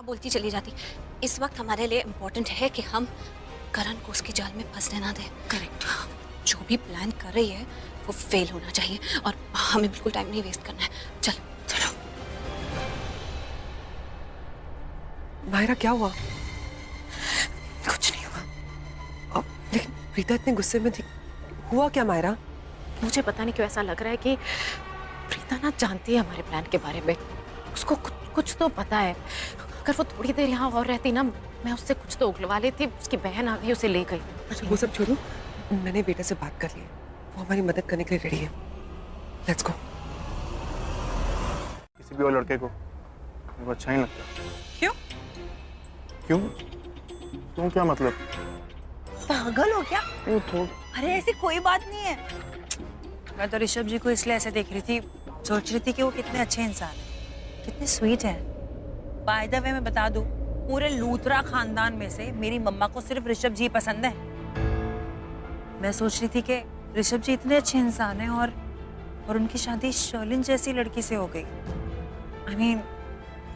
बोलती चली जाती। इस वक्त हमारे लिए इम्पोर्टेंट है कि हम करण को उसके जाल में फंसने ना दें। करेक्ट। जो भी प्लान कर रही है वो फेल होना चाहिए और हमें बिल्कुल टाइम नहीं वेस्ट करना है। चलो चलो। मायरा क्या हुआ? कुछ नहीं हुआ। लेकिन प्रीता इतने गुस्से में थी, हुआ क्या मायरा? मुझे पता नहीं क्यों ऐसा लग रहा है कि प्रीता ना जानती है हमारे प्लान के बारे में। उसको कुछ तो पता है। अगर वो थोड़ी देर यहाँ और रहती ना, मैं उससे कुछ तो उगलवा लेती। उसकी बहन आ गई, उसे ले गई। अच्छा वो सब छोड़ो, मैंने बेटा से बात कर ली है, वो हमारी मदद करने के लिए रेडी है। Let's go. किसी भी और लड़के को मेरे को अच्छा नहीं लगता। क्यों? क्यों? क्यों क्या मतलब? पागल हो क्या? तो अरे ऐसी कोई बात नहीं है। मैं तो ऋषभ जी को इसलिए ऐसे देख रही थी, सोच रही थी कि वो कितने अच्छे इंसान हैं, कितने स्वीट हैं। बाय द वे मैं बता दूं, पूरे लूथरा खानदान में से मेरी मम्मा को सिर्फ ऋषभ जी पसंद है। मैं सोच रही थी कि ऋषभ जी इतने अच्छे इंसान हैं और उनकी शादी शर्लिन जैसी लड़की से हो गई। I mean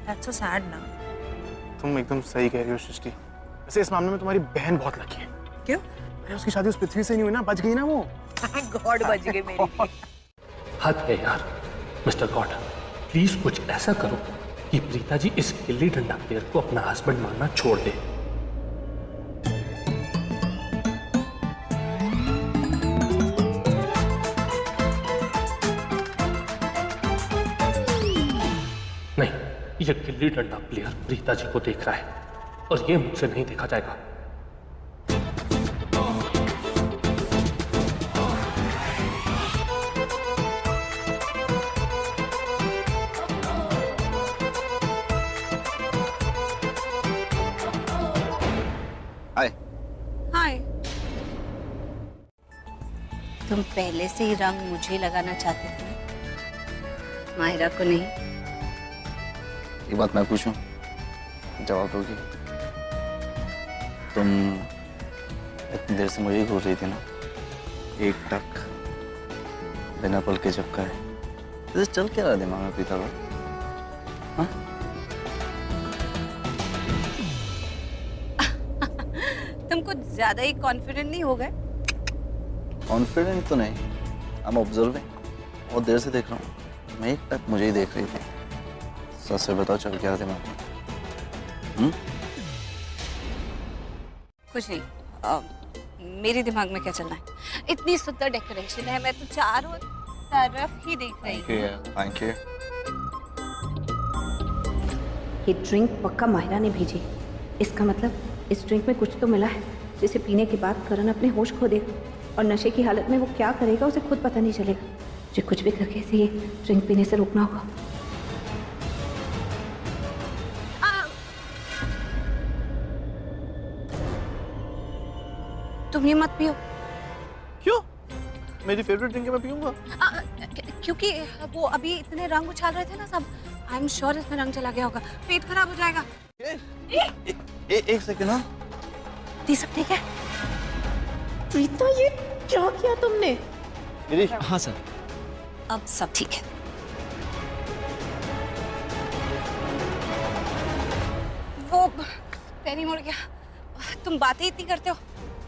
that's so sad ना। तुम एकदम सही कह रही हो सृष्टि। वैसे इस मामले में तुम्हारी बहन बहुत लकी है। क्यों? अरे उसकी शादी उस पृथ्वी से नहीं हुई ना, बच गई ना वो। थैंक गॉड बच गई मेरी। हद है यार मिस्टर गॉड, प्लीज कुछ ऐसा करो कि प्रीता जी इस गिल्ली डंडा प्लेयर को अपना हस्बैंड मानना छोड़ दे। नहीं, यह गिल्ली डंडा प्लेयर प्रीता जी को देख रहा है और यह मुझसे नहीं देखा जाएगा। हाय। तुम पहले से ही रंग मुझे लगाना चाहते थे, मायरा को नहीं। एक बात मैं पूछूं, जवाब दोगी? तुम इतनी देर से मुझे ही घूर रही थी ना, एक टक बिना पल के झपका है। इसे चल क्या रहा दिमाग में प्रीता का? हाँ? तुम कुछ ज्यादा ही कॉन्फिडेंट नहीं हो गए? कॉन्फिडेंट तो नहीं, आई एम ऑब्जर्विंग। बहुत देर से देख रहा हूँ। मैं एक टक मुझे ही देख रही थी। सच से बताओ, चल क्या दिमाग में? कुछ नहीं। मेरे दिमाग में क्या चलना है? इतनी सुंदर डेकोरेशन है, मैं तो चारों तरफ ही देख रही हूँ। Thank you. ये ड्रिंक पक्का माहिरा ने भेजी। इसका मतलब इस ड्रिंक में कुछ तो मिला है जिसे पीने के बाद करण अपने होश खो देगा और नशे की हालत में वो क्या करेगा उसे खुद पता नहीं चलेगा। मुझे कुछ भी करके इसे ये ड्रिंक पीने से रोकना होगा। तुम ये मत पियो। क्यों? मेरी फेवरेट ड्रिंक है, मैं पीऊंगा। क्योंकि वो अभी इतने रंग उछाल रहे थे ना सब। आई एम श्योर इसमें रंग चला गया होगा, पेट खराब हो जाएगा। एक सेकंड। हाँ, ये सब ठीक है? प्रीता, ये क्या किया तुमने? हाँ सर। अब सब ठीक है। वो पैरी मुड़ गया। तुम बातें इतनी करते हो,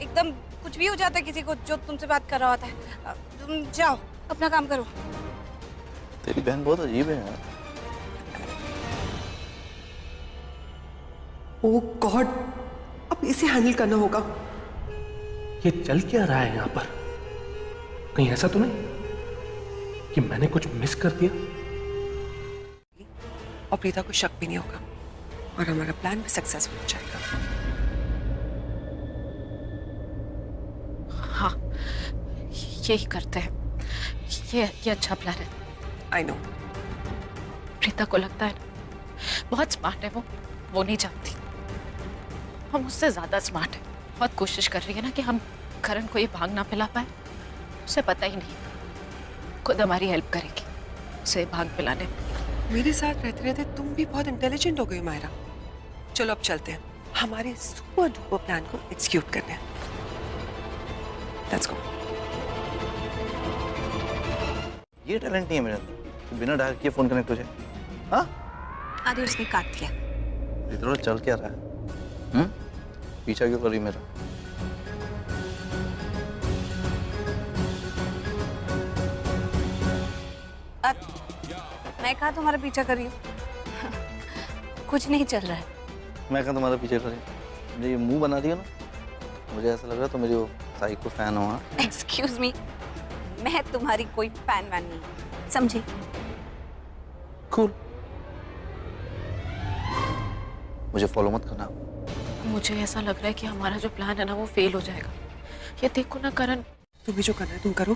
एकदम कुछ भी हो जाता है किसी को जो तुमसे बात कर रहा होता है। तुम जाओ अपना काम करो। तेरी बहन बहुत अजीब है यार। ओह गॉड, अब इसे हैंडल करना होगा। ये चल क्या रहा है यहाँ पर? कहीं ऐसा तो नहीं कि मैंने कुछ मिस कर दिया? और प्रीता को शक भी नहीं होगा और हमारा प्लान भी सक्सेसफुल हो जाएगा। हाँ, यही करते हैं। ये अच्छा प्लान है। I know. प्रीता को लगता है ना, बहुत स्मार्ट है वो नहीं जानती। हम उससे ज्यादा स्मार्ट है। बहुत कोशिश कर रही है ना कि हम करण को ये भांग ना पिला पाए। उसे पता ही नहीं, खुद हमारी हेल्प करेगी उसे भांग पिलाने में। मेरे साथ रहते रहते तुम भी बहुत इंटेलिजेंट हो गई मायरा। चलो अब चलते हैं, हमारे सुपर डुपर प्लान को एग्जीक्यूट करने हैं। Let's go. ये टैलेंट नहीं है मेरे अंदर, बिना डायल किए फोन कनेक्ट हो जाए। हाँ? अरे उसने काट दिया। इधर चल क्या रहा है? पीछा क्यों कर रही मेरा? मैं कहा तुम्हारा पीछा कर रही हूँ? कुछ नहीं चल रहा है। मैं कहा तुम्हारा पीछे कर रही हूँ? मुझे ये मुंह बना दिया ना, मुझे ऐसा लग रहा है तो मेरी वो साइको फैन हो। एक्सक्यूज मी, मैं तुम्हारी कोई फैन वैन नहीं, समझी? कूल। मुझे फॉलो मत करना। मुझे ऐसा लग रहा है कि हमारा जो प्लान है ना वो फेल हो जाएगा। ये देखो ना करण। तुम्हें जो करना है तुम करो,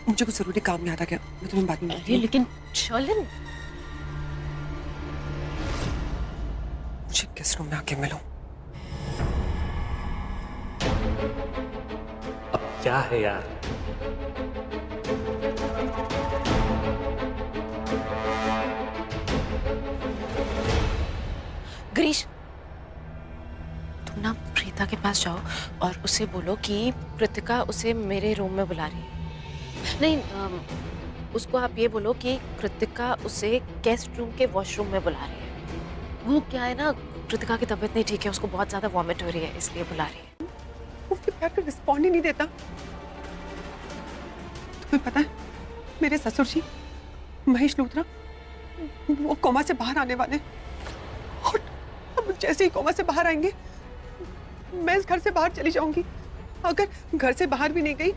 मुझे कुछ जरूरी काम याद आ गया, मैं तुम्हें बाद में मिलती हूँ। लेकिन शर्लिन, मुझे गेस्ट रूम में आके मिलो। अब क्या है यार? ग्रीश, तुम ना प्रीता के पास जाओ और उसे बोलो कि कृतिका उसे मेरे रूम में बुला रही है। नहीं, उसको आप ये बोलो कि कृतिका उसे गेस्ट रूम के वॉशरूम में बुला रही है। वो क्या है ना, कृतिका की तबीयत नहीं ठीक है, उसको बहुत ज्यादा वॉमिट हो रही है, इसलिए बुला रही है। उसके प्यार पे रिस्पॉन्ड ही नहीं देता। तुम्हें पता है मेरे ससुर जी महेश लूथरा, वो कोमा से बाहर आने वाले, और अब जैसे ही कोमा से बाहर आएंगे मैं इस घर से बाहर चली जाऊंगी। अगर घर से बाहर भी नहीं गई,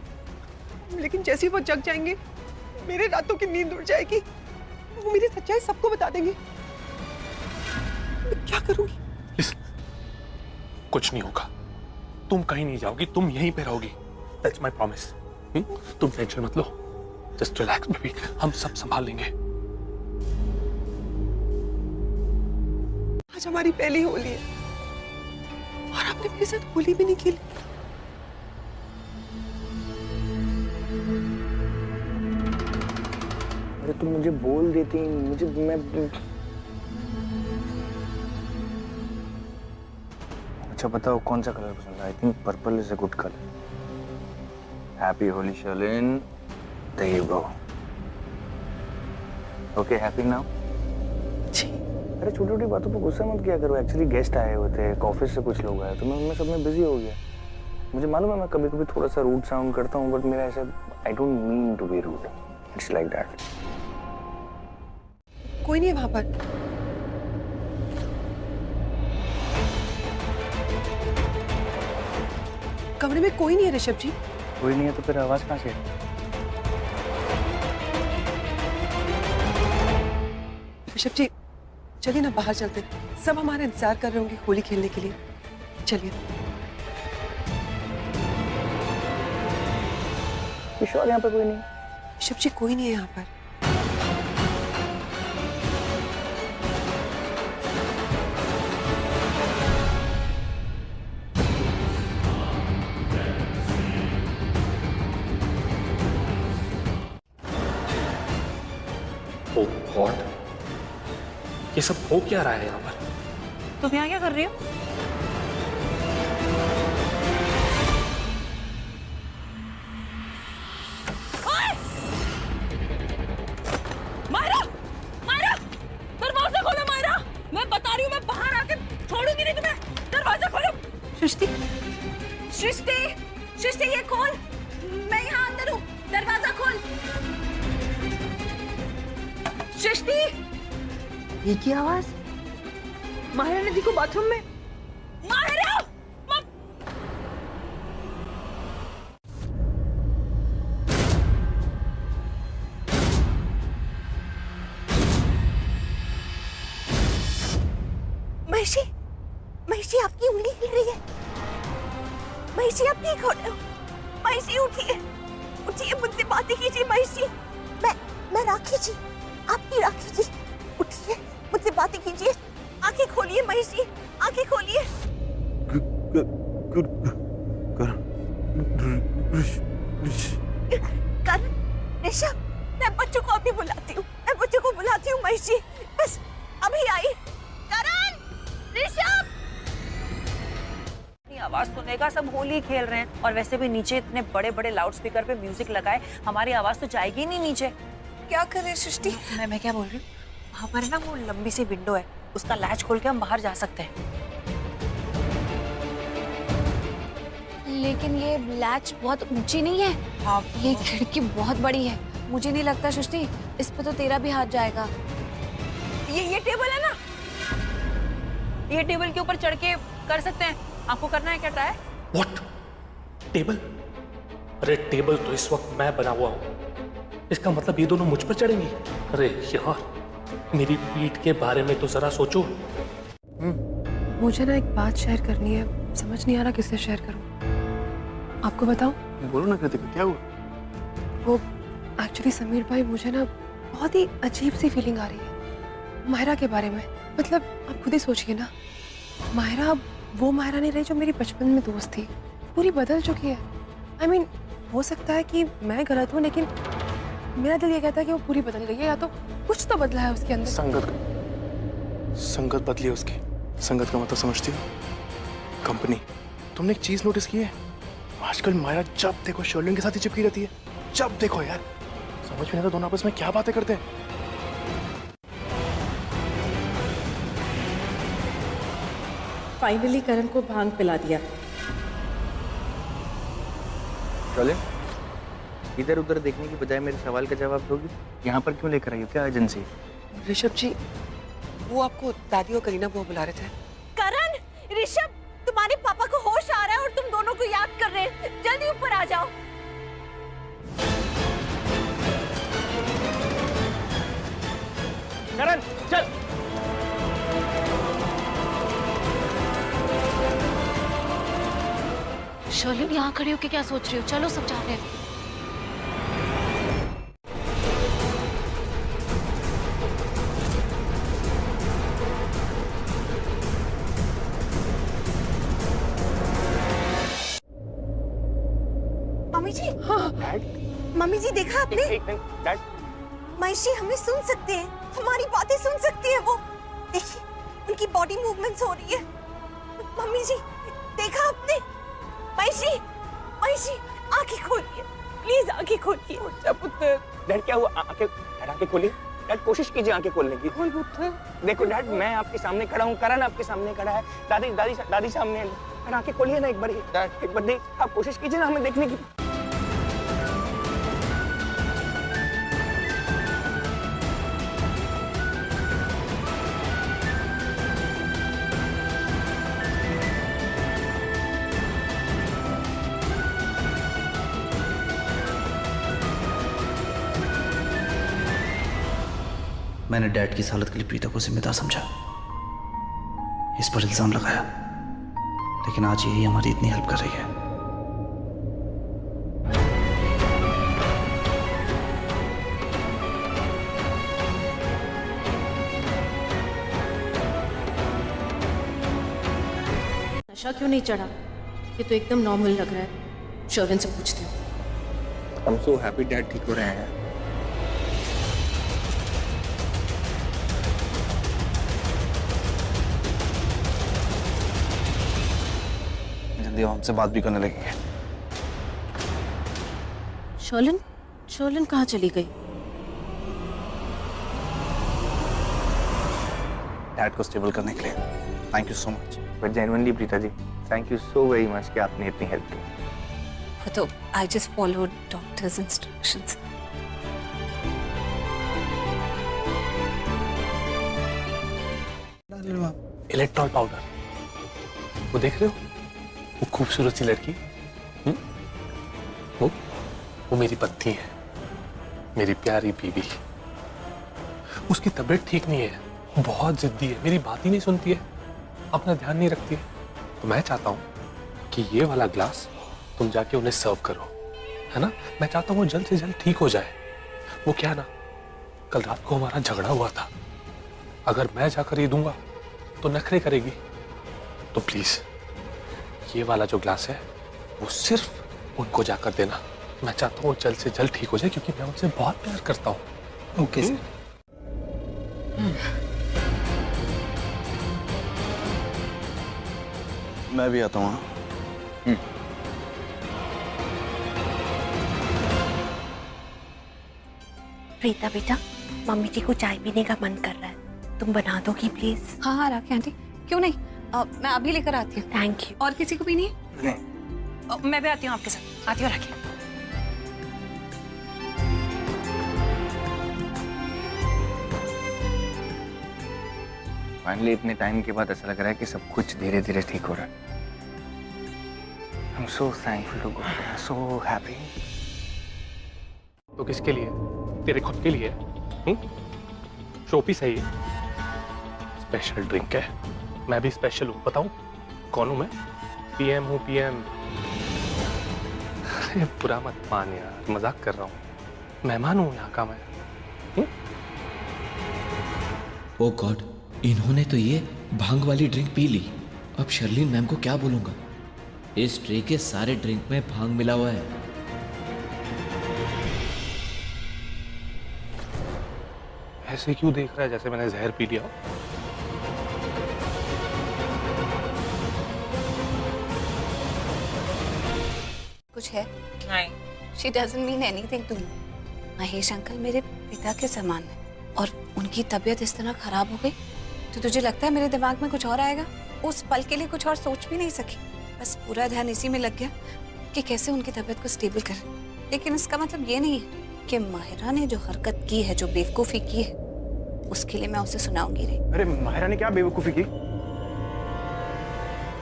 लेकिन जैसे ही वो जग जाएंगे मेरे रातों की नींद उड़ जाएगी। वो मेरी सच्चाई सबको बता देंगे। मैं क्या करूंगी? कुछ नहीं होगा, तुम कहीं नहीं जाओगी, तुम यहीं पे रहोगी। That's my promise. तुम टेंशन मत लो, जस्ट रिलैक्स बेबी, हम सब संभाल लेंगे। आज हमारी पहली होली है और आपने मेरे साथ होली भी नहीं खेली। अरे तुम मुझे बोल देती, मैं अच्छा बताओ कौन सा कलर पसंद है? I think purple is a good colour. Happy Holi Sherlyn, there you go. Okay, happy now? जी। अरे छोटी छोटी बातों पर गुस्सा मत किया करो। एक्चुअली गेस्ट आए हुए थे, ऑफिस से कुछ लोग आए तो मैं उनमें सब में बिजी हो गया। मुझे मालूम है मैं कभी कभी थोड़ा सा रूड साउंड करता हूँ, बट मेरा ऐसा I don't mean to be rude, it's like that. कोई नहीं है वहां पर। कमरे में कोई नहीं है ऋषभ जी। कोई नहीं है तो फिर आवाज कहाँ से है? ऋषभ जी चलिए ना बाहर चलते, सब हमारा इंतजार कर रहे होंगे होली खेलने के लिए। चलिए। श्योर यहाँ पे कोई नहीं? ऋषभ जी कोई नहीं है यहाँ पर। Oh God, ये सब हो क्या रहा है यहाँ पर? तुम यहाँ क्या कर रही हो? मायरा! मायरा! दरवाजा खोलो मायरा! मैं बता रही हूँ, मैं बाहर आके छोड़ूंगी नहीं तुम्हें। दरवाजा खोलो। सृष्टि, सृष्टि, सृष्टि ये खोल, मैं यहाँ अंदर हूँ, दरवाजा खोल। सृष्टि! ये की आवाज? माहिरा ने देखो बाथरूम में। मायरा! महेशी, महेशी आपकी उंगली हिल रही है। महेशी आप ठीक हो रहे हो? महेशी उठिए, उठिए, मुझसे बातें कीजिए। महेशी, मैं राखी जी, आपकी राखी जी, उठिए, मुझसे बातें कीजिए। आंखें खोलिए महेशी, आंखें खोलिए। करण, ऋषभ, मैं बच्चों को अभी बुलाती हूँ, मैं बच्चों को बुलाती हूँ। महेशी बस अभी आई। करण, ऋषभ! आवाज सुनेगा, सब होली खेल रहे हैं, और वैसे भी नीचे इतने बड़े बड़े लाउड स्पीकर पे म्यूजिक लगाए, हमारी आवाज तो जाएगी नहीं नीचे। क्या कर रहे सृष्टि? मैं क्या बोल रही हूँ, वहाँ पर ना वो लंबी सी विंडो है, उसका लैच खोल के हम बाहर जा सकते हैं। लेकिन ये लैच बहुत ऊंची नहीं है। हाँ, ये खिड़की बहुत बड़ी है। मुझे नहीं लगता सृष्टि इस पे तो तेरा भी हाथ जाएगा। ये टेबल है ना, ये टेबल के ऊपर चढ़ के कर सकते हैं। आपको करना है क्या ट्राई? व्हाट? टेबल? अरे टेबल तो इस वक्त मैं बना हुआ हूं। इसका मतलब ये दोनों मुझ पर चढ़ेंगी? अरे यार, मेरी पीठ के बारे में तो जरा सोचो। मुझे ना एक बात शेयर करनी है, समझ नहीं आ रहा किससे शेयर करूं। आपको बताऊं? बोलो ना कृतिका, क्या हुआ? वो एक्चुअली समीर भाई, मुझे ना बहुत ही अजीब सी फीलिंग आ रही है माहिरा के बारे में। मतलब आप खुद ही सोचिए ना, माहिरा अब वो माहिरा नहीं रही जो मेरी बचपन में दोस्त थी। पूरी बदल चुकी है। I mean, हो सकता है कि मैं गलत हूँ, लेकिन मेरा दिल ये कहता है कि वो पूरी बदल गई है, या तो कुछ तो बदला है उसके अंदर। संगत बदली है उसकी। संगत का मतलब समझती हो? कंपनी। तुमने एक चीज नोटिस की है? आजकल माया जब देखो शर्लिन के साथ ही चिपकी रहती है। जब देखो यार, समझ में नहीं आता दोनों आपस में क्या बातें करते हैं। फाइनली करण को भांग पिला दिया। चले, इधर उधर देखने की बजाय मेरे सवाल का जवाब दोगी? यहाँ पर क्यों लेकर आई हो? क्या एजेंसी? ऋषभ जी, वो आपको दादी और करीना बुआ बुला रहे थे। करण, ऋषभ, तुम्हारे पापा को होश आ रहा है और तुम दोनों को याद कर रहे हैं। जल्दी ऊपर आ जाओ। करण, चल। शर्लिन यहाँ खड़ी होके क्या सोच रही हो? चलो सब जा रहे हैं। मम्मी जी, मम्मी जी देखा आपने? माइशी हमें सुन सकते हैं, हमारी बातें सुन सकती है वो। देखिए, उनकी बॉडी मूवमेंट्स हो रही है। मम्मी जी, देखा आपने? माइशी, माइशी, आंखें खोलिए, प्लीज आंखें खोलिए। डैड क्या हुआ? आंखें खोलिए। डैड कोशिश कीजिए आंखें खोलने की। देखो डैड, मैं आपके सामने खड़ा हूँ, करण आपके सामने खड़ा है, दादी सामने है। डैड आंखें खोलिए ना एक बार। डैड एक बार देख, आप कोशिश कीजिए ना हमें देखने की। मैंने डैड की इस हालत के लिए प्रीता को जिम्मेदार समझा, इस पर इल्जाम लगाया, लेकिन आज यही हमारी इतनी हेल्प कर रही है। नशा क्यों नहीं चढ़ा? ये तो एकदम नॉर्मल लग रहा है। शर्लिन से पूछती हूँ। I'm so happy डैड ठीक हो रहे हैं। जल्दी हमसे बात भी करने लगेंगे। शर्लिन कहाँ चली गई? डैड को स्टेबल करने के लिए thank you so much. But genuinely Preeta ji, thank you so very much कि आपने इतनी हेल्प की। वो तो I just follow doctor's instructions. Electral powder, वो देख रहे हो? वो खूबसूरत सी लड़की, वो मेरी पत्नी है, मेरी प्यारी बीबी। उसकी तबीयत ठीक नहीं है, बहुत जिद्दी है, मेरी बात ही नहीं सुनती है, अपना ध्यान नहीं रखती है। तो मैं चाहता हूँ कि ये वाला ग्लास तुम जाके उन्हें सर्व करो, है ना? मैं चाहता हूँ वो जल्द से जल्द ठीक हो जाए। वो क्या ना, कल रात को हमारा झगड़ा हुआ था, अगर मैं जाकर ये दूंगा तो नखरे करेगी। तो प्लीज ये वाला जो ग्लास है वो सिर्फ उनको जाकर देना। मैं चाहता हूँ वो जल्द से जल्द ठीक हो जाए, क्योंकि मैं उनसे बहुत प्यार करता हूँ। Okay sir. मैं भी आता हूँ। प्रीता बेटा, मम्मी जी को चाय पीने का मन कर रहा है, तुम बना दोगी प्लीज? हाँ हाँ राखी आंटी, क्यों नहीं, मैं अभी लेकर आती हूँ। Thank you. और किसी को भी नहीं? नहीं। मैं भी आती हूँ आपके साथ। आती हूँ राखी। फाइनली इतने टाइम के बाद ऐसा लग रहा है कि सब कुछ धीरे धीरे ठीक हो रहा है। I'm so thankful to God. I'm so happy. तो किसके लिए? तेरे खुद के लिए? शोपीस है ये। स्पेशल ड्रिंक है। मैं भी स्पेशल हूँ, बताऊँ कौन हूँ मैं? पीएम हूँ, पीएम। अरे बुरा मत मान यार, मजाक कर रहा हूँ। मेहमान हूँ यहाँ का मैं। ओ गॉड, इन्होंने तो ये भांग वाली ड्रिंक पी ली। अब शर्लीन मैम को क्या बोलूंगा? इस ट्रे के सारे ड्रिंक में भांग मिला हुआ है। ऐसे क्यों देख रहा है जैसे मैंने जहर पी लिया? कुछ है? नहीं। She doesn't mean anything to me. Mahesh uncle मेरे पिता के समान है और उनकी तबीयत इस तरह खराब हो गई तो तुझे लगता है मेरे दिमाग में कुछ और आएगा? उस पल के लिए कुछ और सोच भी नहीं सकी, बस पूरा ध्यान इसी में लग गया कि कैसे उनकी तबीयत को स्टेबल करें। लेकिन इसका मतलब ये नहीं है कि माहिरा ने जो हरकत की है, जो बेवकूफ़ी की है, उसके लिए मैं उसे सुनाऊंगी नहीं। अरे माहिरा ने क्या बेवकूफ़ी की?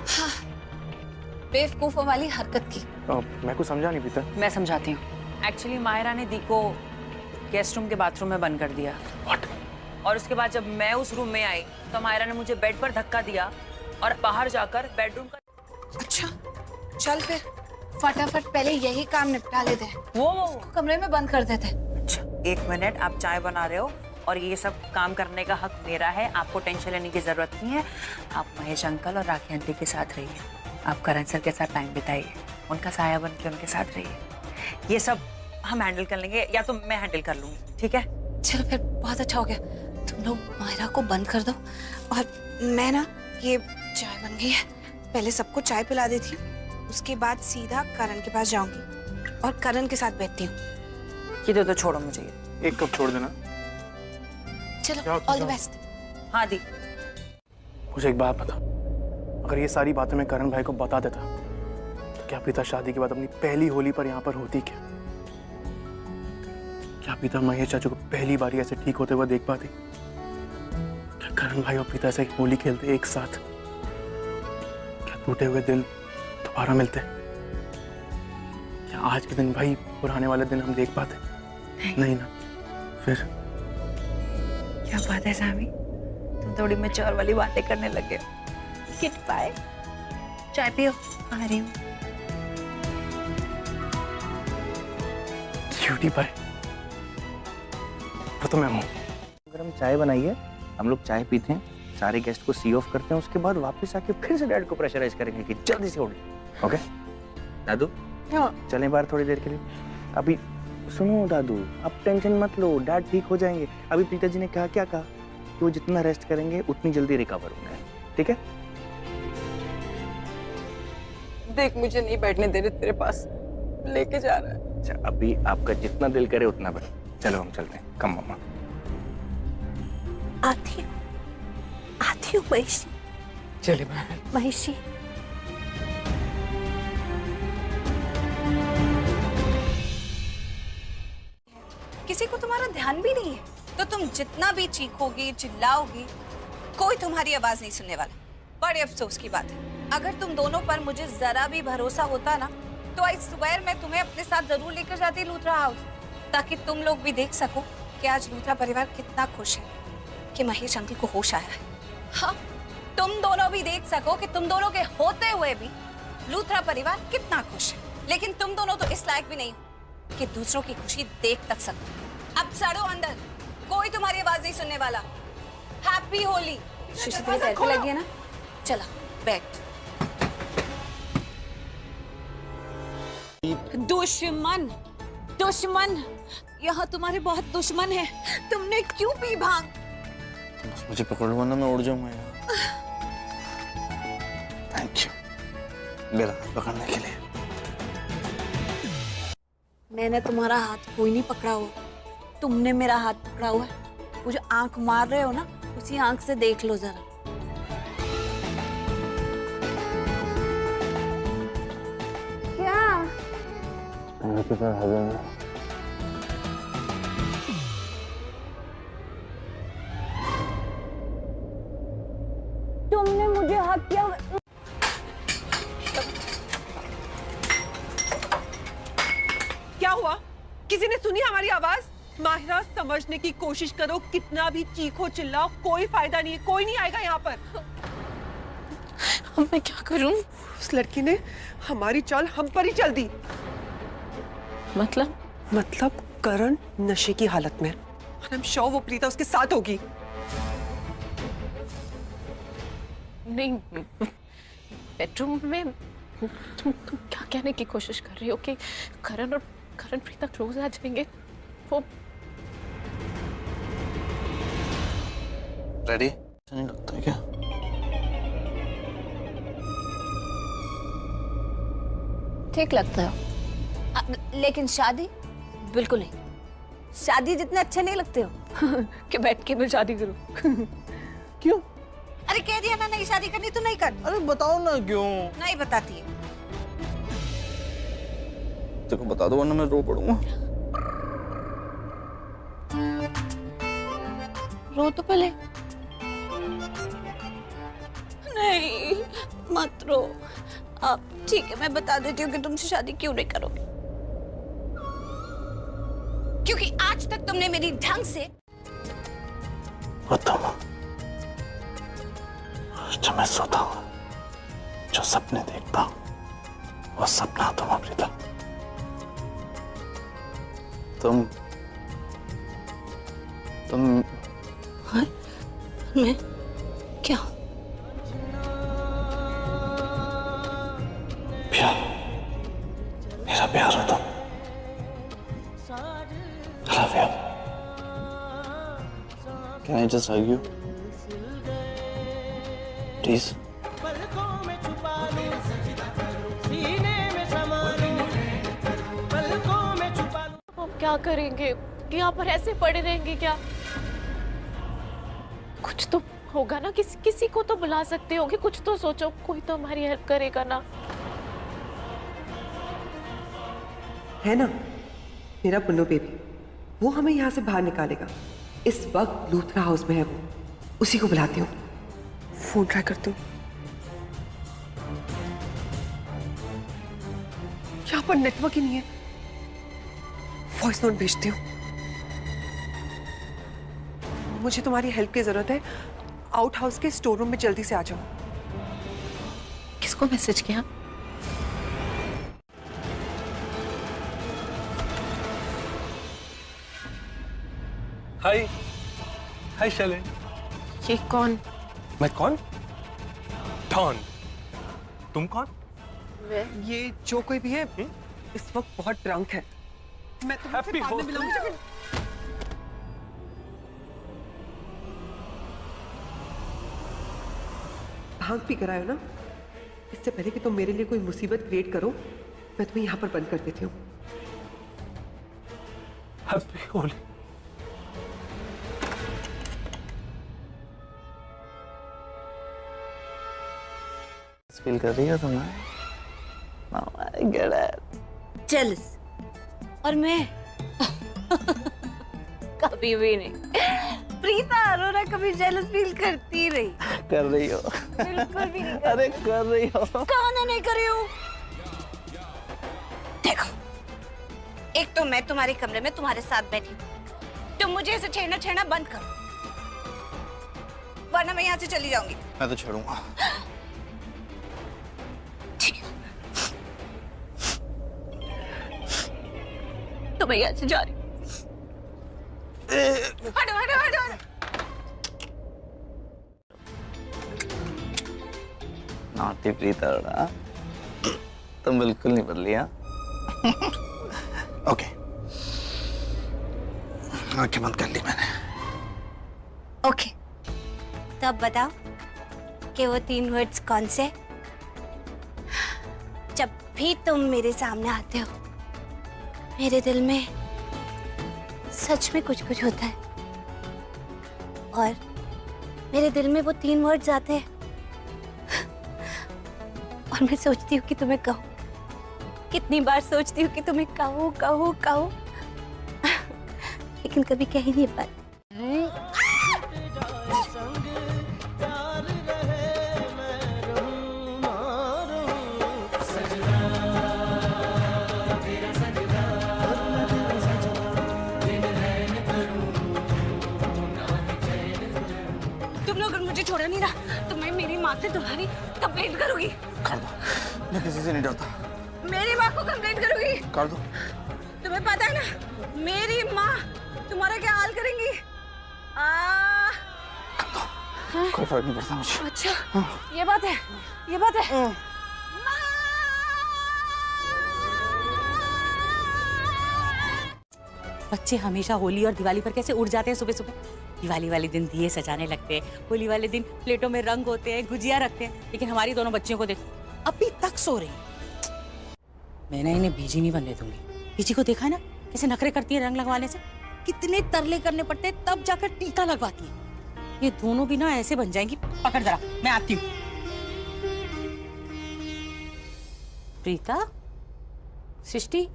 हाँ, बेवकूफ़ों वाली हरकत की। मैं कुछ समझा नहीं पीता। मैं समझाती हूँ। एक्चुअली माहिरा ने दी को गेस्ट रूम के बाथरूम में बंद कर दिया। What? और उसके बाद जब मैं उस रूम में आई तो माहिरा ने मुझे बेड पर धक्का दिया और बाहर जाकर बेडरूम का। अच्छा, चल फिर फटाफट पहले यही काम निपटा लेते हैं। वो कमरे में बंद कर देते। अच्छा, 1 मिनट, आप चाय बना रहे हो और ये सब काम करने का हक मेरा है। आपको टेंशन लेने की जरूरत नहीं है। आप महेश अंकल और राखी आंटी के साथ रहिए। आप करण सर के साथ टाइम बिताइए, उनका साया बन के उनके साथ रहिए। ये सब हम हैंडल कर लेंगे, या तो मैं हैंडल कर लूंगी, ठीक है? चलो फिर, बहुत अच्छा हो गया। तुम लोग माहिरा को बंद कर दो और मैं ना, ये चाय बन गई है, पहले सबको चाय पिला देती हूँ, उसके बाद सीधा करण के पास जाऊंगी और करण के साथ बैठती हूँ। ये तो छोड़ो मुझे ये। 1 कप छोड़ देना। चलो, ऑल द बेस्ट। हाँ दी। मुझे एक बात बता, अगर ये सारी बातें मैं करण भाई को बता देता तो क्या पिता शादी के बाद अपनी पहली होली पर यहाँ पर होती? क्या पिता महेश चाचू को पहली बारी ऐसे ठीक होते हुए देख पाती? क्या करण भाई और पिता ऐसे होली खेलते एक साथ? क्या टूटे हुए दिल दोबारा मिलते? क्या आज के दिन भाई पुराने वाले दिन हम देख पाते? नहीं ना। फिर क्या बात है सामी, तुम थोड़ी मैच्योर वाली बातें करने लगे हो। किट पाए, चाय पियो। आ रही हूँ। क्यूटी पाए तो मैं हूँ। अगर हम चाय बनाइए, हम लोग चाय पीते हैं, सारे गेस्ट को सी ऑफ करते हैं, उसके बाद वापस आके फिर से डैड को प्रेशराइज करेंगे कि जल्दी से उठ। ओके दादू? चलें बाहर थोड़ी देर के लिए? अभी सुनो दादू, आप टेंशन मत लो, डैड ठीक हो जाएंगे। अभी पिताजी ने कहा, क्या कहा? कि वो जितना रेस्ट करेंगे उतनी जल्दी रिकवर होना है, ठीक है? देख, मुझे नहीं बैठने दे रहे तेरे पास, लेके जा रहा है। अच्छा, अभी आपका जितना दिल करे उतना बैठ। चलो हम चलते हैं। कम मम्मा। आती हूँ महेशी। चले महेशी, किसी को तुम्हारा ध्यान भी नहीं है, तो तुम जितना भी चीखोगी, चिल्लाओगी, कोई तुम्हारी आवाज नहीं सुनने वाला। बड़े अफसोस की बात है। अगर तुम दोनों पर मुझे जरा भी भरोसा होता ना, तो आज सुबह मैं तुम्हें अपने साथ जरूर लेकर जाती लूथरा हाउस, ताकि तुम लोग भी देख सको कि आज लूथरा परिवार कितना खुश है कि महेश अंकल को होश आया है। हाँ, तुम दोनों भी देख सको कि तुम दोनों के होते हुए भी लूथरा परिवार कितना खुश है। लेकिन तुम दोनों तो इस लायक भी नहीं हो कि दूसरों की खुशी देख तक सको। अब सड़ो अंदर, कोई तुम्हारी आवाज नहीं सुनने वाला। हैप्पी होली। शीशे पे पैर पे लगी है ना? चला बैठ। दुश्मन, दुश्मन, यहाँ तुम्हारे बहुत दुश्मन है। तुमने क्यों पी भांग? बस मुझे पकड़ लो वरना मैं उड़ जाऊंगा यार। थैंक यू मेरा हाथ पकड़ने के लिए। मैंने तुम्हारा हाथ कोई नहीं पकड़ा हुआ, तुमने मेरा हाथ पकड़ा हुआ है। वो जो आंख मार रहे हो ना, उसी आंख से देख लो जरा। क्या तुमने मुझे हक किया? क्या हुआ? किसी ने सुनी हमारी आवाज? माहिरा, समझने की कोशिश करो, कितना भी चीखो चिल्लाओ कोई फायदा नहीं है, कोई नहीं आएगा यहाँ पर। अब मैं क्या करूं? उस लड़की ने हमारी चाल हम पर ही चल दी। मतलब करण नशे की हालत में, और हम श्योर वो प्रीता उसके साथ होगी। नहीं, बेडरूम में तुम क्या कहने की कोशिश कर रही हो कि करण प्रीता क्लोज आ जाएंगे? वो रेडी नहीं लगता है क्या? ठीक लगता है, लेकिन शादी बिल्कुल नहीं। शादी जितने अच्छे नहीं लगते हो कि बैठ के मैं शादी करूं। क्यों? अरे कह दिया ना नहीं शादी करनी तो नहीं कर। अरे बताओ ना क्यों? नहीं बताती है। तेरे को बता दो वरना मैं रो पड़ूंगा। रो तो पहले। नहीं मत रो। अब ठीक है, मैं बता देती हूँ कि तुमसे शादी क्यों नहीं करोगे। क्योंकि आज तक तुमने मेरी ढंग से बताओ, जब मैं सोता हूँ, जो सपने देखता हूँ, वो सपना तुम अमृता। तुम हाँ? मैं क्या? प्यार, मेरा प्यार हो तुम। Love you. Can I just hug you? Please. अब क्या करेंगे? यहाँ पर ऐसे पड़े रहेंगे क्या? कुछ तो होगा ना, किसी को तो बुला सकते होगे, कुछ तो सोचो, कोई तो हमारी हेल्प करेगा ना। है ना मेरा पुन्नू बेबी, वो हमें यहाँ से बाहर निकालेगा। इस वक्त लूथरा हाउस में है वो, उसी को बुलाती हूँ। फोन ट्राई करती हूँ। यहाँ पर नेटवर्क ही नहीं है। वॉइस नोट भेजती हूँ। मुझे तुम्हारी हेल्प की जरूरत है। आउट हाउस के स्टोर रूम में जल्दी से आ जाओ। किसको मैसेज किया? हाय शैलेन। ये कौन? मैं कौन? डॉन। तुम कौन? ये जो कोई भी है इस वक्त बहुत ड्रंक है। मैं तुमसे बाद में मिलूंगी। भांग पी कर आए हो ना? इससे पहले कि तुम मेरे लिए कोई मुसीबत क्रिएट करो, मैं तुम्हें यहाँ पर बंद कर देती हूँ। हैप्पी होली। फील कर रही हो तुम? Now I get it. Jealous. और मैं कभी भी नहीं। प्रीता अरोरा कभी जेलस फील करती रही। कर रही हो? बिल्कुल भी नहीं। अरे कर रही हो। कहाँ नहीं करी हूँ? देखो, एक तो मैं तुम्हारे कमरे में तुम्हारे साथ बैठी हूँ, तुम मुझे ऐसे छेड़ना बंद करो, वरना मैं यहाँ से चली जाऊंगी। मैं तो छेड़ूंगा। तो मैं यहाँ से जा रही हूँ। हटो हटो हटो हटो। नॉटी प्रीता, तुम बिल्कुल नहीं बदली। हाँ ओके, आंखें बंद कर ली मैंने। ओके, तो अब बताओ कि वो 3 वर्ड्स कौन से? जब भी तुम मेरे सामने आते हो, मेरे दिल में सच में कुछ कुछ होता है, और मेरे दिल में वो 3 वर्ड्स आते हैं और मैं सोचती हूँ कि तुम्हें कहूँ। कितनी बार सोचती हूँ कि तुम्हें कहूँ कहूँ कहूँ, लेकिन कभी कह ही नहीं पाती। तुम लोग अगर मुझे छोड़ा नहीं ना तो मैं मेरी माँ से तुम्हारी कंप्लेंट करूंगी। कर दो, मैं किसी से नहीं डरता। मेरी माँ को कंप्लेंट करूंगी। कर दो। तुम्हें पता है ना मेरी माँ तुम्हारा क्या हाल करेंगी। कोई फर्क नहीं पड़ता मुझे। अच्छा ये बात है, ये बात है। बच्चे हमेशा होली और दिवाली पर कैसे उड़ जाते हैं सुबह सुबह। दिवाली वाले दिन दिए सजाने लगते हैं, होली वाले दिन प्लेटों में रंग होते हैं, गुजिया रखते हैं, लेकिन हमारी दोनों बच्चियों को देखो अभी तक सो रही हैं। मैं ना इन्हें बीजी नहीं बनने दूंगी। बीजी को देखा है ना कैसे नखरे करती है रंग लगवाने से, कितने तरले करने पड़ते हैं तब जाकर टीका लगवाती है। ये दोनों भी ना ऐसे बन जाएंगी। पकड़ जरा, मैं आती हूँ। प्रीता, सृष्टि,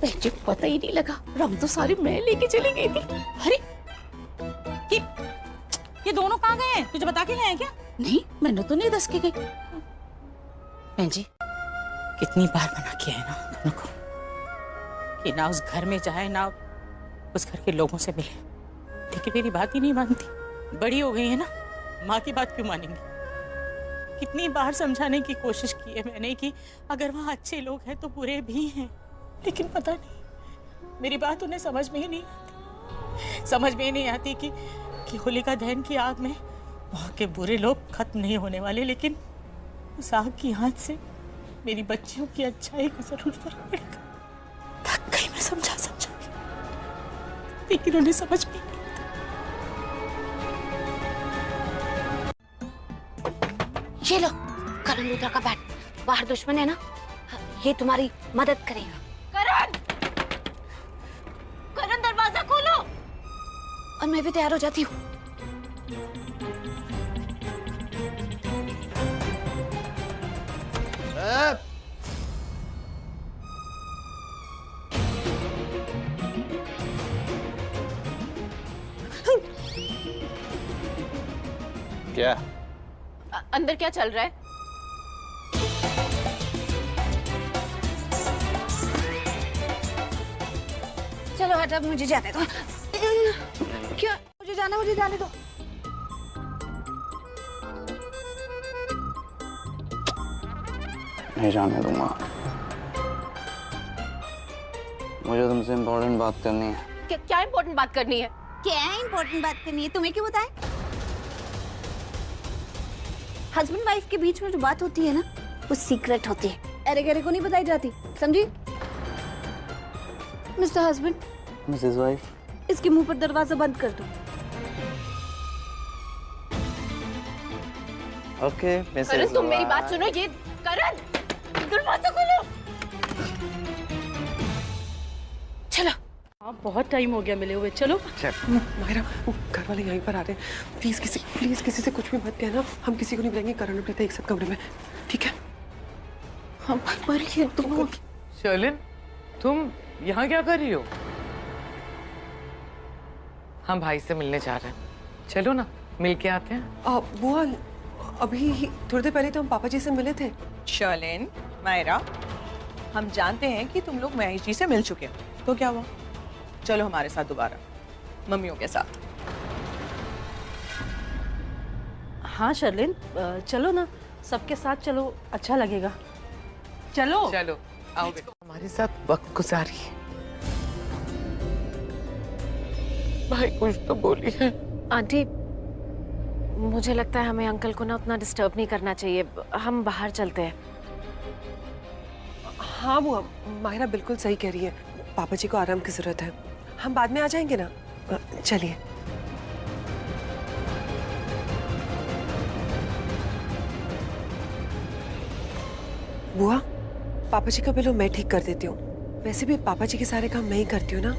मुझे पता ही नहीं लगा, रंग तो सारी मैं लेके चली गई थी। अरे ये दोनों कहाँ गए हैं? तुझे बता के गए हैं क्या? नहीं, मैंने तो नहीं दस के गई। बहन जी, कितनी बार मना किया है ना दोनों को कि ना उस घर में जाए ना उस घर के लोगों से मिले, लेकिन मेरी बात ही नहीं मानती। बड़ी हो गई है ना, माँ की बात क्यों मानेंगी? कितनी बार समझाने की कोशिश की है मैंने कि अगर वहाँ अच्छे लोग हैं तो बुरे भी हैं, लेकिन पता नहीं मेरी बात उन्हें समझ में ही नहीं आती। समझ में ही नहीं आती कि होलिका दहन की आग में वहाँ के बुरे लोग खत्म नहीं होने वाले, लेकिन उस आग की आंच से मेरी बच्चियों की अच्छाई को जरूर फर्क पड़ेगा। थक गई मैं समझा के, लेकिन उन्हें समझ में नहीं आता। ये लो करण लूथरा का बैट, बाहर दुश्मन है ना, ये तुम्हारी मदद करेगा। करण, करण दरवाजा खोलो। और मैं भी तैयार हो जाती हूँ। क्या अंदर क्या चल रहा है? चलो हट, अब मुझे जाने दो। क्या मुझे जाना, मुझे जाने दो। नहीं जाने दूंगा। मुझे तुमसे इम्पोर्टेंट बात करनी है। क्या इम्पोर्टेंट बात करनी है? क्या इम्पोर्टेंट बात करनी है? तुम्हें क्यों बताएं? हस्बैंड वाइफ के बीच में जो बात होती है ना, वो सीक्रेट होती है, अरे गहरे को नहीं बताई जाती, समझी? मिस्टर हस्बैंड, मिसेस वाइफ, इसके मुंह पर दरवाजा बंद कर दो। Okay Mrs. करण तुम मेरी बात सुनो, ये करण दरवाजा खोलो। चलो। हाँ बहुत टाइम हो गया मिले हुए, चलो। मायरा, घर वाले यहीं पर आ रहे हैं, प्लीज किसी से कुछ भी मत कहना। हम किसी को नहीं बुलाएंगे, करण और प्रीता एक साथ कमरे में, ठीक है? हम मर गए तुम। शर्लिन, तुम यहाँ क्या कर रही हो? हम भाई से मिलने जा रहे हैं, चलो ना मिल के आते हैं। बुआ, अभी थोड़ी देर पहले तो हम पापा जी से मिले थे। शर्लिन, मायरा, हम जानते हैं कि तुम लोग महेश जी से मिल चुके हो, तो क्या हुआ? चलो हमारे साथ दोबारा, मम्मियों के साथ। हाँ शर्लिन, चलो ना, सबके साथ चलो, अच्छा लगेगा। चलो चलो आओ बेटा, हमारे साथ वक्त गुजारी है। भाई कुछ तो बोली है। आंटी, मुझे लगता है हमें अंकल को ना उतना डिस्टर्ब नहीं करना चाहिए, हम बाहर चलते हैं। हाँ बुआ, मायरा बिल्कुल सही कह रही है, पापा जी को आराम की जरूरत है, हम बाद में आ जाएंगे ना। चलिए। बुआ, पापा जी का बिल मैं ठीक कर देती हूँ, वैसे भी पापा जी के सारे काम मैं ही करती हूँ ना।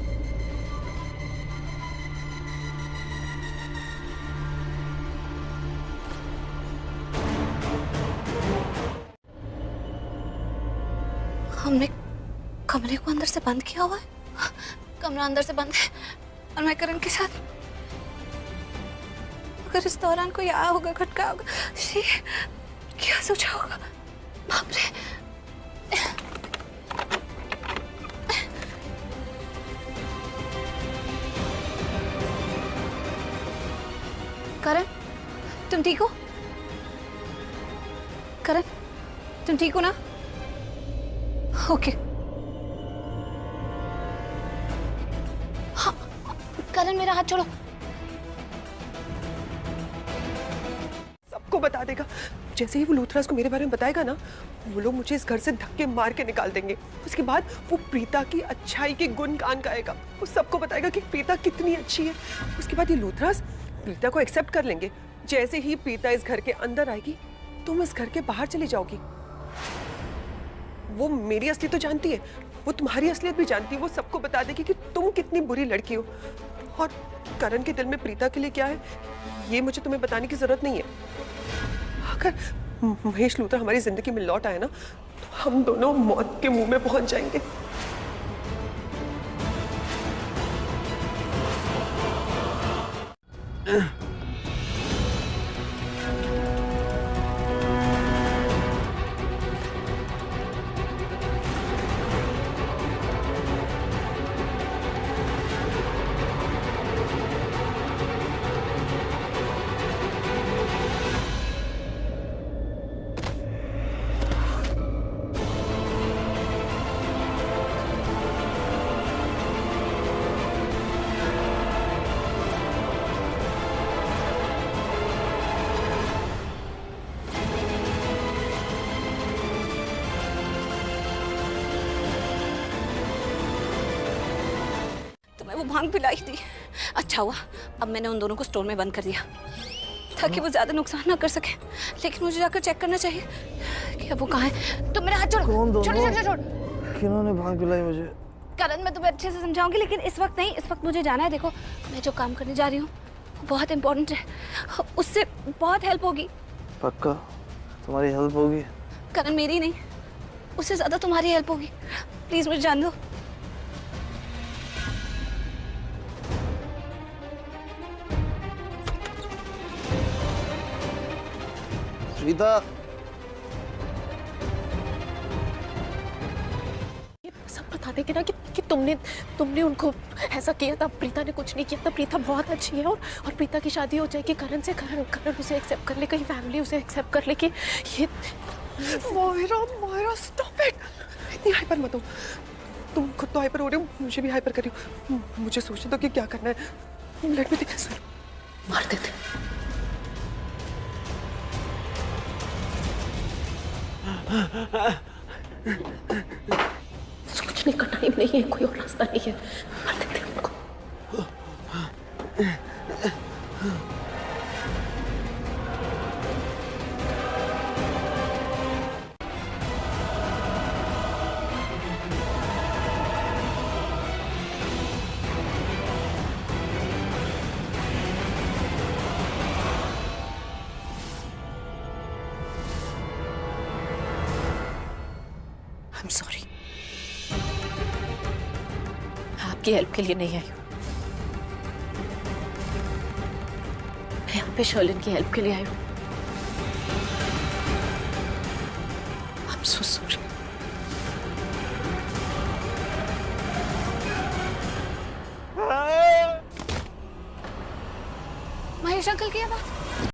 तुमने कमरे को अंदर से बंद किया हुआ है? कमरा अंदर से बंद है और मैं करण के साथ। अगर इस दौरान कोई आया होगा, खटका होगा, क्या सोचा होगा? बाप रे। करण, तुम ठीक हो? करण, तुम ठीक हो ना? ओके। हाँ, करण मेरा हाथ छोड़ो। सबको बता देगा। जैसे ही वो लूथराज को मेरे बारे में बताएगा ना, वो लोग मुझे इस घर से धक्के मार के निकाल देंगे। उसके बाद वो प्रीता की अच्छाई के गुणगान गाएगा। वो सबको बताएगा कि प्रीता कितनी अच्छी है। उसके बाद ये लूथराज प्रीता को एक्सेप्ट कर लेंगे। जैसे ही प्रीता इस घर के अंदर आएगी, तुम इस घर के बाहर चली जाओगी। वो मेरी असली तो जानती है, वो तुम्हारी असलियत भी जानती है। वो सबको बता देगी कि तुम कितनी बुरी लड़की हो। और करण के दिल में प्रीता के लिए क्या है, ये मुझे तुम्हें बताने की जरूरत नहीं है। अगर महेश लूथरा हमारी जिंदगी में लौट आए ना, तो हम दोनों मौत के मुंह में पहुंच जाएंगे। वो भांग पिलाई थी। अच्छा हुआ अब मैंने उन दोनों को स्टोर में बंद कर दिया ताकि वो ज्यादा नुकसान ना कर सके। लेकिन मुझे जाकर चेक करना चाहिए कि अब वो कहाँ है। तुम मेरा हाथ छोड़ो। कौन दोनों? छोड़। किन्होंने भांग पिलाई मुझे? करण, मैं तुम्हें अच्छे से समझाऊंगी, लेकिन इस वक्त नहीं। इस वक्त मुझे जाना है। देखो, मैं जो काम करने जा रही हूँ वो बहुत इंपॉर्टेंट है। उससे बहुत हेल्प होगी। पक्का तुम्हारी हेल्प होगी? करण, मेरी नहीं, उससे ज्यादा तुम्हारी हेल्प होगी। प्लीज मुझे जान दो। प्रीता, सब बता देंगे ना कि तुमने उनको ऐसा किया था। प्रीता ने कुछ नहीं किया था। प्रीता बहुत अच्छी है और प्रीता की शादी हो जाएगी करण से। करण उसे एक्सेप्ट कर ले, कहीं फैमिली उसे एक्सेप्ट कर ले कि ये। Moira stop it. इतनी हाइपर मत हो। तुम खुद तो हाइपर हो रही हो, मुझे भी हाइपर कर रही हो। मुझे सोचने दो कि क्या करना है। Let me think. मार देते। सोचने का टाइम नहीं है, कोई और रास्ता नहीं है। मार देते हैं उनको। I'm sorry. आपकी हेल्प के लिए नहीं आई हूँ। मैं यहाँ पे शर्लिन की हेल्प के लिए आई हूँ। I'm so sorry. Mahesh uncle की आवाज।